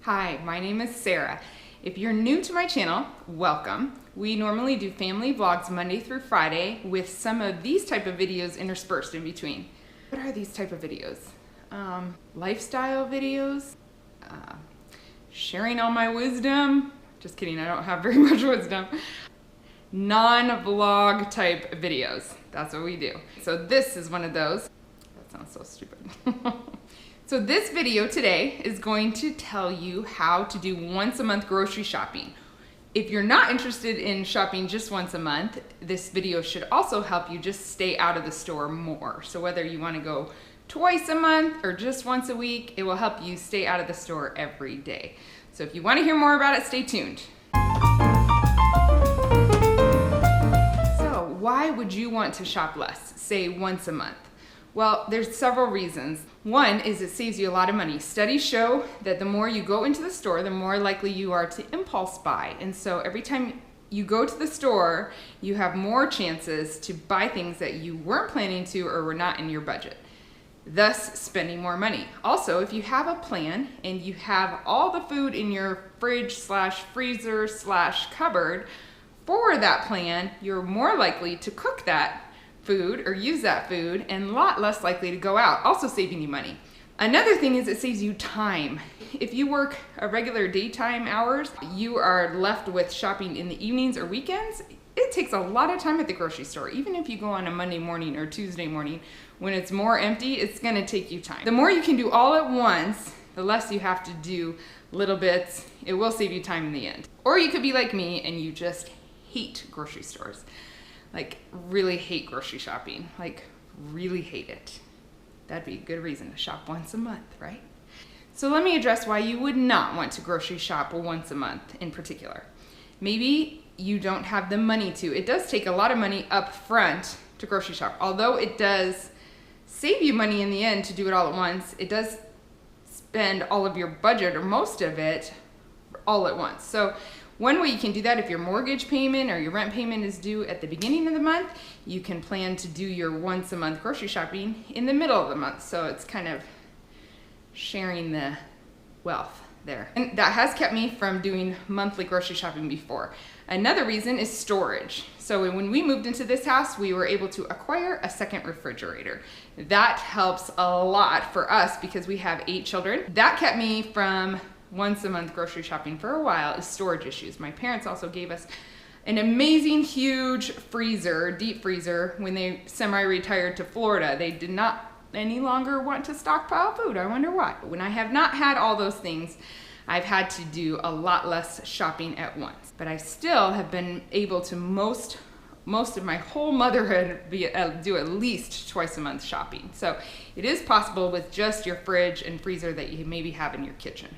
Hi, my name is Sarah. If you're new to my channel, welcome. We normally do family vlogs Monday through Friday with some of these type of videos interspersed in between. What are these type of videos? Lifestyle videos, sharing all my wisdom. Just kidding, I don't have very much wisdom. Non-vlog type videos. That's what we do. So this is one of those. That sounds so stupid. So this video today is going to tell you how to do once a month grocery shopping. If you're not interested in shopping just once a month, this video should also help you just stay out of the store more. So whether you want to go twice a month or just once a week, it will help you stay out of the store every day. So if you want to hear more about it, stay tuned. So why would you want to shop less, say once a month? Well, there's several reasons. One is it saves you a lot of money. Studies show that the more you go into the store, the more likely you are to impulse buy. And so every time you go to the store, you have more chances to buy things that you weren't planning to or were not in your budget, thus spending more money. Also, if you have a plan and you have all the food in your fridge/freezer/cupboard for that plan, you're more likely to cook that food or use that food and a lot less likely to go out, also saving you money. Another thing is it saves you time. If you work a regular daytime hours, you are left with shopping in the evenings or weekends. It takes a lot of time at the grocery store. Even if you go on a Monday morning or Tuesday morning, when it's more empty, it's gonna take you time. The more you can do all at once, the less you have to do little bits. It will save you time in the end. Or you could be like me and you just hate grocery stores. Like, really hate grocery shopping. Like, really hate it. That'd be a good reason to shop once a month, right? So let me address why you would not want to grocery shop once a month in particular. Maybe you don't have the money to. It does take a lot of money up front to grocery shop. Although it does save you money in the end to do it all at once, it does spend all of your budget or most of it all at once. So one way you can do that, if your mortgage payment or your rent payment is due at the beginning of the month, you can plan to do your once a month grocery shopping in the middle of the month. So it's kind of sharing the wealth there. And that has kept me from doing monthly grocery shopping before. Another reason is storage. So when we moved into this house, we were able to acquire a second refrigerator. That helps a lot for us because we have 8 children. That kept me from once a month grocery shopping for a while is storage issues. My parents also gave us an amazing huge freezer, deep freezer, when they semi-retired to Florida. They did not any longer want to stockpile food. I wonder why. When I have not had all those things, I've had to do a lot less shopping at once. But I still have been able to most of my whole motherhood do at least twice a month shopping. So it is possible with just your fridge and freezer that you maybe have in your kitchen.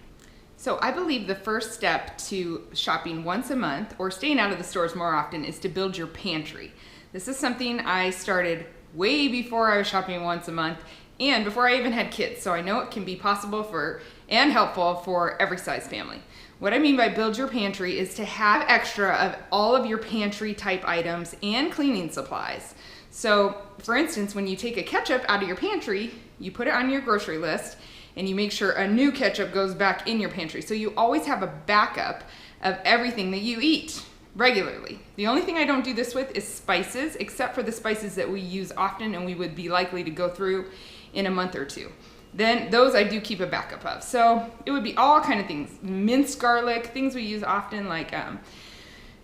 So I believe the first step to shopping once a month or staying out of the stores more often is to build your pantry. This is something I started way before I was shopping once a month and before I even had kids. So I know it can be possible for and helpful for every size family. What I mean by build your pantry is to have extra of all of your pantry type items and cleaning supplies. So for instance, when you take a ketchup out of your pantry, you put it on your grocery list and you make sure a new ketchup goes back in your pantry. So you always have a backup of everything that you eat regularly. The only thing I don't do this with is spices, except for the spices that we use often and we would be likely to go through in a month or two. Then those I do keep a backup of. So it would be all kind of things, minced garlic, things we use often like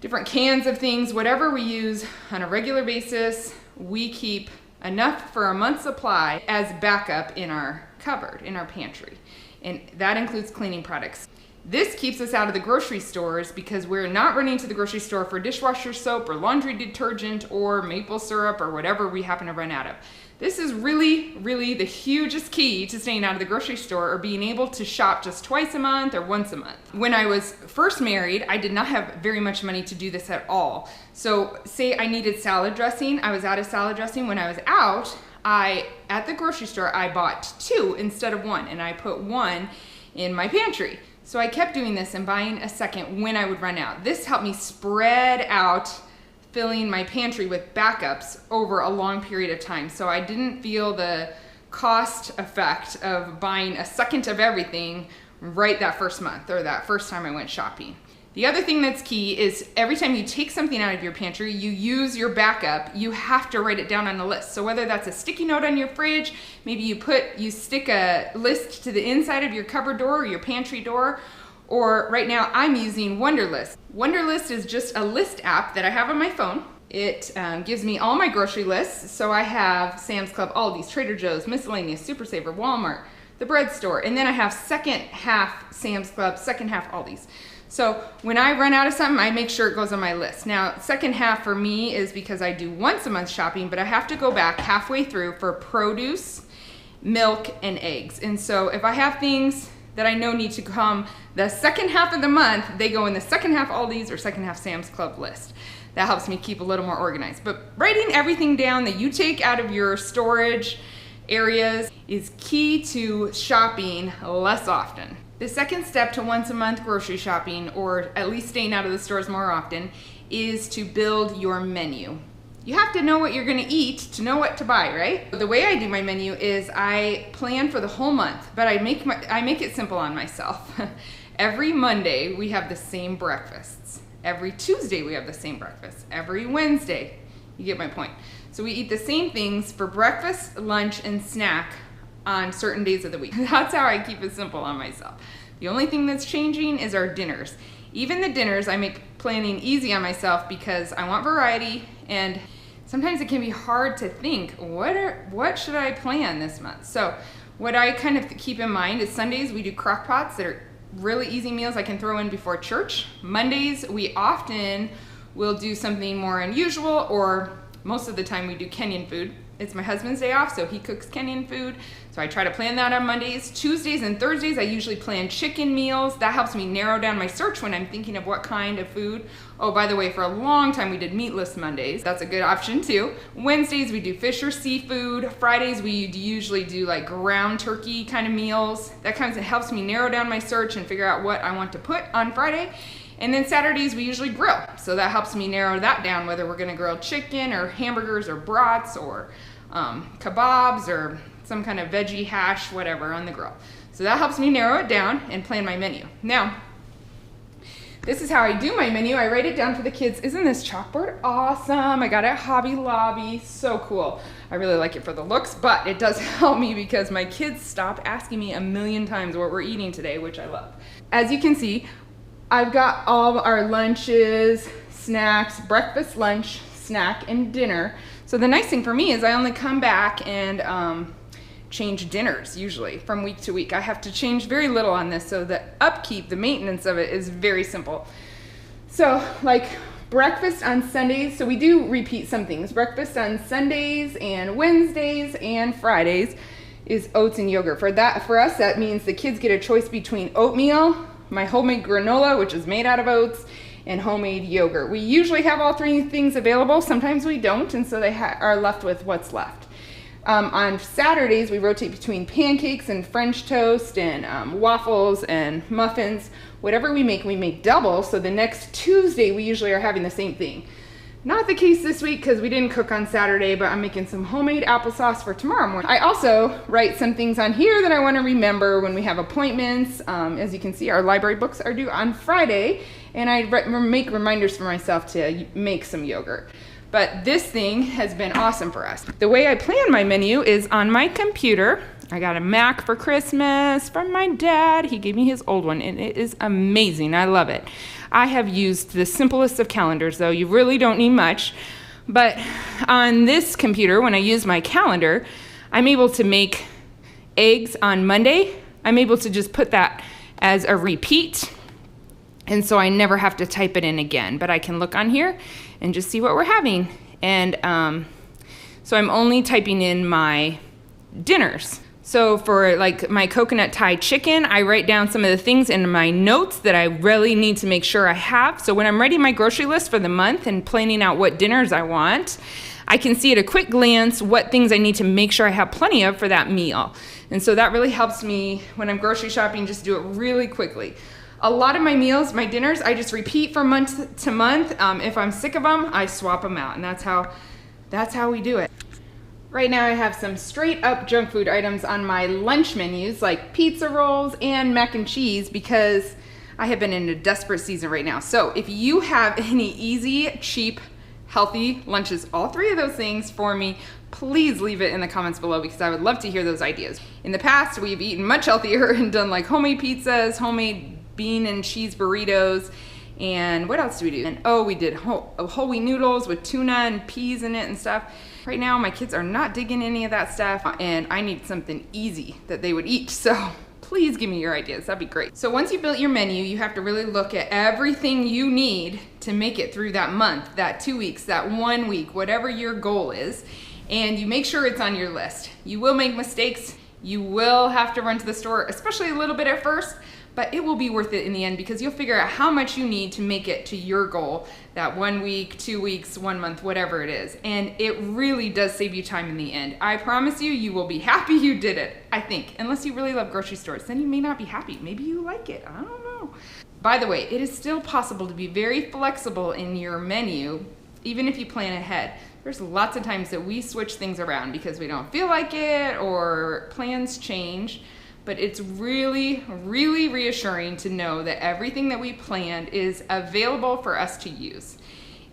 different cans of things, whatever we use on a regular basis, we keep enough for a month's supply as backup in our cupboard, in our pantry. And that includes cleaning products. This keeps us out of the grocery stores because we're not running to the grocery store for dishwasher soap or laundry detergent or maple syrup or whatever we happen to run out of. This is really, really the hugest key to staying out of the grocery store or being able to shop just twice a month or once a month. When I was first married, I did not have very much money to do this at all. So say I needed salad dressing, I was out of salad dressing. When I was out, at the grocery store, I bought 2 instead of 1, and I put 1 in my pantry. So I kept doing this and buying a second when I would run out. This helped me spread out filling my pantry with backups over a long period of time. So I didn't feel the cost effect of buying a second of everything right that first month or that first time I went shopping. The other thing that's key is every time you take something out of your pantry, you use your backup, you have to write it down on a list. So whether that's a sticky note on your fridge, maybe you stick a list to the inside of your cupboard door or your pantry door, or right now I'm using Wunderlist. Wunderlist is just a list app that I have on my phone. It gives me all my grocery lists. So I have Sam's Club, Aldi's, Trader Joe's, Miscellaneous, Super Saver, Walmart, the bread store, and then I have second half Sam's Club, second half Aldi's. So when I run out of something, I make sure it goes on my list. Now, second half for me is because I do once a month shopping, but I have to go back halfway through for produce, milk, and eggs. And so if I have things that I know need to come the second half of the month, they go in the second half Aldi's or second half Sam's Club list. That helps me keep a little more organized. But writing everything down that you take out of your storage areas is key to shopping less often. The second step to once a month grocery shopping, or at least staying out of the stores more often, is to build your menu. You have to know what you're gonna eat to know what to buy, right? The way I do my menu is I plan for the whole month, but I make it simple on myself. Every Monday we have the same breakfasts. Every Tuesday we have the same breakfast. Every Wednesday, you get my point. So we eat the same things for breakfast, lunch, and snack on certain days of the week. That's how I keep it simple on myself. The only thing that's changing is our dinners. Even the dinners, I make planning easy on myself because I want variety, and sometimes it can be hard to think, what should I plan this month? So what I kind of keep in mind is Sundays we do crock pots that are really easy meals I can throw in before church. Mondays we often will do something more unusual, or most of the time we do Kenyan food. It's my husband's day off, so he cooks Kenyan food. So I try to plan that on Mondays. Tuesdays and Thursdays, I usually plan chicken meals. That helps me narrow down my search when I'm thinking of what kind of food. Oh, by the way, for a long time we did meatless Mondays. That's a good option too. Wednesdays we do fish or seafood. Fridays we usually do like ground turkey kind of meals. That kind of helps me narrow down my search and figure out what I want to put on Friday. And then Saturdays we usually grill. So that helps me narrow that down, whether we're gonna grill chicken or hamburgers or brats or kebabs or some kind of veggie hash, whatever, on the grill. So that helps me narrow it down and plan my menu. Now, this is how I do my menu. I write it down for the kids. Isn't this chalkboard awesome? I got it at Hobby Lobby, so cool. I really like it for the looks, but it does help me because my kids stop asking me a million times what we're eating today, which I love. As you can see, I've got all our lunches, snacks, breakfast, lunch, snack, and dinner. So the nice thing for me is I only come back and change dinners usually from week to week. I have to change very little on this, so the upkeep, the maintenance of it is very simple. So like breakfast on Sundays, so we do repeat some things. Breakfast on Sundays and Wednesdays and Fridays is oats and yogurt. For us, that means the kids get a choice between oatmeal, my homemade granola, which is made out of oats, and homemade yogurt. We usually have all three things available. Sometimes we don't, and so they are left with what's left. On Saturdays, we rotate between pancakes and French toast and waffles and muffins. Whatever we make double, so the next Tuesday we usually are having the same thing. Not the case this week because we didn't cook on Saturday, but I'm making some homemade applesauce for tomorrow morning. I also write some things on here that I want to remember when we have appointments. As you can see, our library books are due on Friday, and I make reminders for myself to make some yogurt. But this thing has been awesome for us. The way I plan my menu is on my computer. I got a Mac for Christmas from my dad. He gave me his old one, and it is amazing. I love it. I have used the simplest of calendars, though. You really don't need much. But on this computer, when I use my calendar, I'm able to make eggs on Monday. I'm able to just put that as a repeat, and so I never have to type it in again. But I can look on here and just see what we're having. And so I'm only typing in my dinners. So for like my coconut Thai chicken, I write down some of the things in my notes that I really need to make sure I have. So when I'm writing my grocery list for the month and planning out what dinners I want, I can see at a quick glance what things I need to make sure I have plenty of for that meal. And so that really helps me when I'm grocery shopping, just do it really quickly. A lot of my meals, my dinners, I just repeat from month to month. If I'm sick of them, I swap them out, and that's how we do it. Right now I have some straight up junk food items on my lunch menus like pizza rolls and mac and cheese because I have been in a desperate season right now. So if you have any easy, cheap, healthy lunches, all three of those things for me, please leave it in the comments below because I would love to hear those ideas. In the past, we've eaten much healthier and done like homemade pizzas, homemade bean and cheese burritos, and what else do we do? And oh, we did whole wheat noodles with tuna and peas in it and stuff. Right now, my kids are not digging any of that stuff, and I need something easy that they would eat, so please give me your ideas, that'd be great. So once you built your menu, you have to really look at everything you need to make it through that month, that 2 weeks, that 1 week, whatever your goal is, and you make sure it's on your list. You will make mistakes, you will have to run to the store, especially a little bit at first, but it will be worth it in the end because you'll figure out how much you need to make it to your goal, that 1 week, 2 weeks, 1 month, whatever it is. And it really does save you time in the end. I promise you, you will be happy you did it, I think. Unless you really love grocery stores, then you may not be happy. Maybe you like it, I don't know. By the way, it is still possible to be very flexible in your menu, even if you plan ahead. There's lots of times that we switch things around because we don't feel like it or plans change. But it's really, really reassuring to know that everything that we planned is available for us to use.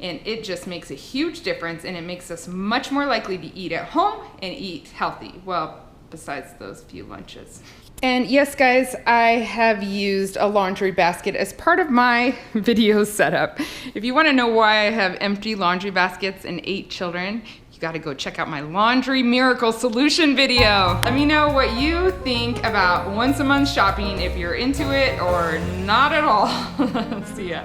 And it just makes a huge difference, and it makes us much more likely to eat at home and eat healthy. Well, besides those few lunches. And yes, guys, I have used a laundry basket as part of my video setup. If you want to know why I have empty laundry baskets and 8 children, got to go check out my laundry miracle solution video. Let me know what you think about once a month shopping, if you're into it or not at all. See ya.